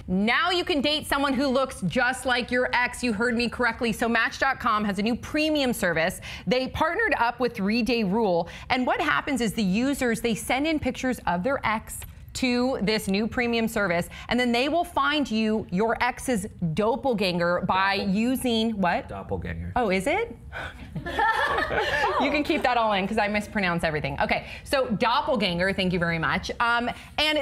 Now you can date someone who looks just like your ex. You heard me correctly. So Match.com has a new premium service. They partnered up with 3 Day Rule. And what happens is the users, they send in pictures of their ex to this new premium service, and then they will find you your ex's doppelganger by using what? Doppelganger. Oh, is it? You can keep that all in because I mispronounce everything. Okay, so doppelganger, thank you very much. And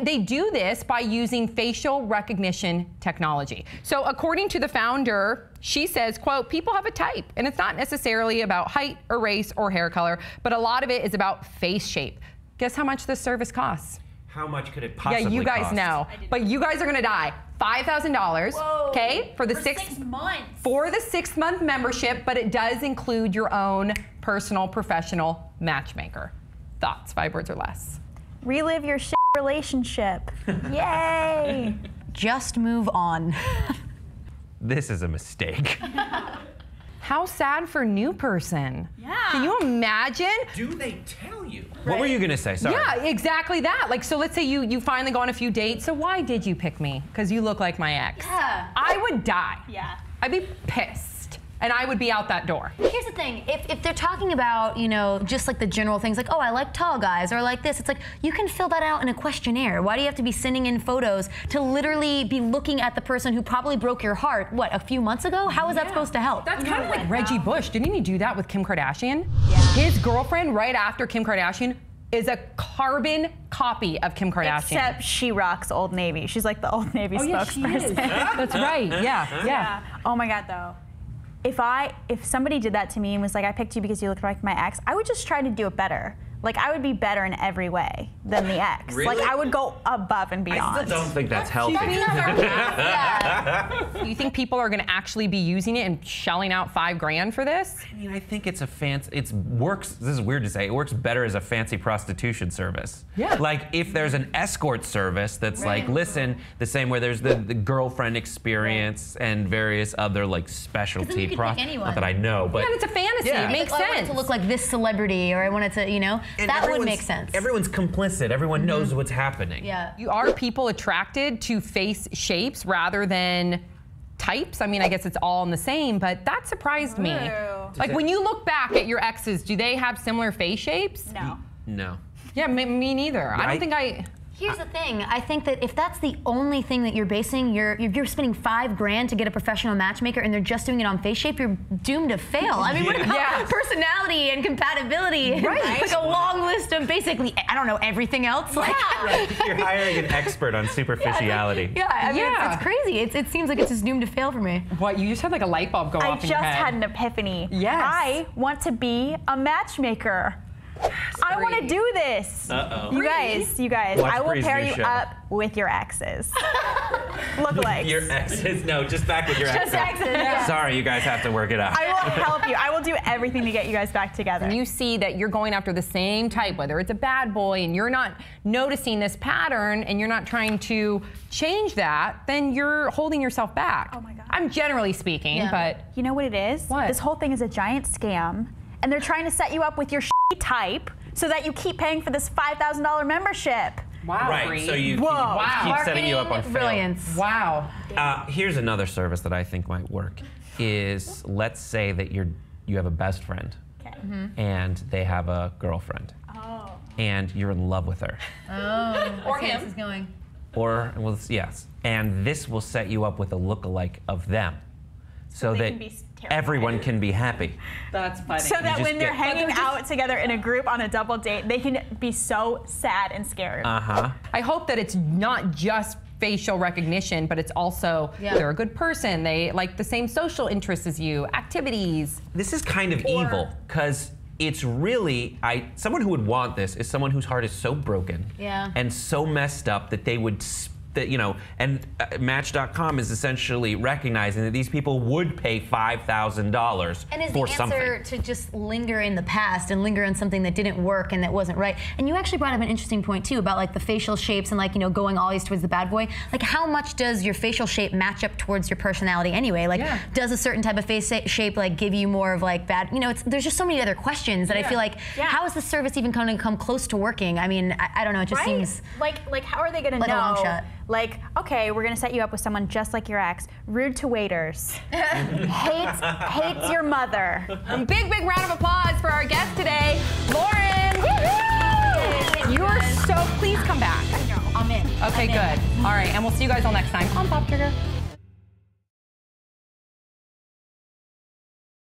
they do this by using facial recognition technology. So according to the founder, she says, quote, people have a type, and it's not necessarily about height or race or hair color, but a lot of it is about face shape. Guess how much this service costs? How much could it possibly cost? Yeah, you guys cost? know, but you guys are gonna die. $5,000, okay, for the 6 months. For the 6-month membership, but it does include your own personal professional matchmaker. Thoughts, 5 words or less. Relive your shit relationship. Yay! Just move on. This is a mistake. How sad for new person. Yeah. Can you imagine? Do they tell you? Right. What were you gonna say? Sorry. Yeah, exactly that. Like, so let's say you finally go on a few dates. So why did you pick me? Because you look like my ex. Yeah. I would die. Yeah. I'd be pissed. And I would be out that door. Here's the thing, if they're talking about, you know, just like the general things like, oh, I like tall guys, or like this, it's like, you can fill that out in a questionnaire. Why do you have to be sending in photos to literally be looking at the person who probably broke your heart, what, a few months ago? How is that supposed to help? That's kind of like Reggie Bush. Didn't he do that with Kim Kardashian? Yeah. His girlfriend, right after Kim Kardashian, is a carbon copy of Kim Kardashian. Except she rocks Old Navy. She's like the Old Navy spokesperson. That's right, yeah. Oh my God, though. If somebody did that to me and was like, I picked you because you look like my ex, I would just try to do it better. Like, I would be better in every way than the ex. Really? Like, I would go above and beyond. I still don't think that's healthy. Do you think people are going to actually be using it and shelling out $5 grand for this? I mean, I think it's a fancy, this is weird to say, it works better as a fancy prostitution service. Yeah. Like, if there's an escort service that's like, listen, the same way there's the girlfriend experience and various other like specialty anyone. Not that I know, but. Yeah, it's a fantasy, it makes I sense. want it to look like this celebrity, or I want it to, you know, And that would make sense. Everyone's complicit, everyone knows what's happening. Yeah. Are people attracted to face shapes rather than types? I mean, I guess it's all in the same, but that surprised me. Like, when you look back at your exes, do they have similar face shapes? No. No. Yeah, me neither. I don't think I... Here's the thing. I think that if that's the only thing that you're basing, you're spending $5 grand to get a professional matchmaker, and they're just doing it on face shape, you're doomed to fail. I mean, what about personality and compatibility? Right. Like a long list of basically, I don't know, everything else. Like, You're hiring an expert on superficiality. I mean, it's crazy. It seems like it's just doomed to fail for me. What, you just had like a light bulb go off in your head. I just had an epiphany. Yes. I want to be a matchmaker. I want to do this. Uh-oh. You guys, Watch I will Bree's pair new you show. up with your exes. Lookalikes. Your exes? No, just back with your exes. Just exes, yeah. Sorry, you guys have to work it out. I will help you. I will do everything to get you guys back together. And you see that you're going after the same type, whether it's a bad boy, and you're not noticing this pattern and you're not trying to change that, then you're holding yourself back. Oh my God. I'm generally speaking, but... You know what it is? What? This whole thing is a giant scam, and they're trying to set you up with your type so that you keep paying for this $5,000 membership. Wow, Right, Bree. so you Wow. keep setting you up on fail. Brilliance. Wow. Here's another service that I think might work is, let's say that you have a best friend and they have a girlfriend and you're in love with her. Or him. This is going. Or, well, yes. And this will set you up with a lookalike of them so they that can be terrified. everyone can be happy. That's funny. So that just when they're get- hanging out together in a group on a double date, they can be so sad and scared. Uh-huh. I hope that it's not just facial recognition, but it's also they're a good person, they like the same social interests as you, activities. This is kind of evil, because it's really, someone who would want this is someone whose heart is so broken and so messed up that they would, and Match.com is essentially recognizing that these people would pay $5,000 And is for the something. answer to just linger in the past and linger in something that didn't work and that wasn't right? And you actually brought up an interesting point too about like the facial shapes and like, you know, going always towards the bad boy. Like, how much does your facial shape match up towards your personality anyway? Like, does a certain type of face shape like give you more of like bad, you know, there's just so many other questions that I feel like, how is the service even going to come close to working? I mean, I don't know, it just seems like how are they going to like a long know? shot. Like, okay, we're gonna set you up with someone just like your ex. Rude to waiters. hates your mother. Big round of applause for our guest today, Lauren. You are so, please come back. I'm in. Okay, good. All right, and we'll see you guys all next time on Pop Trigger.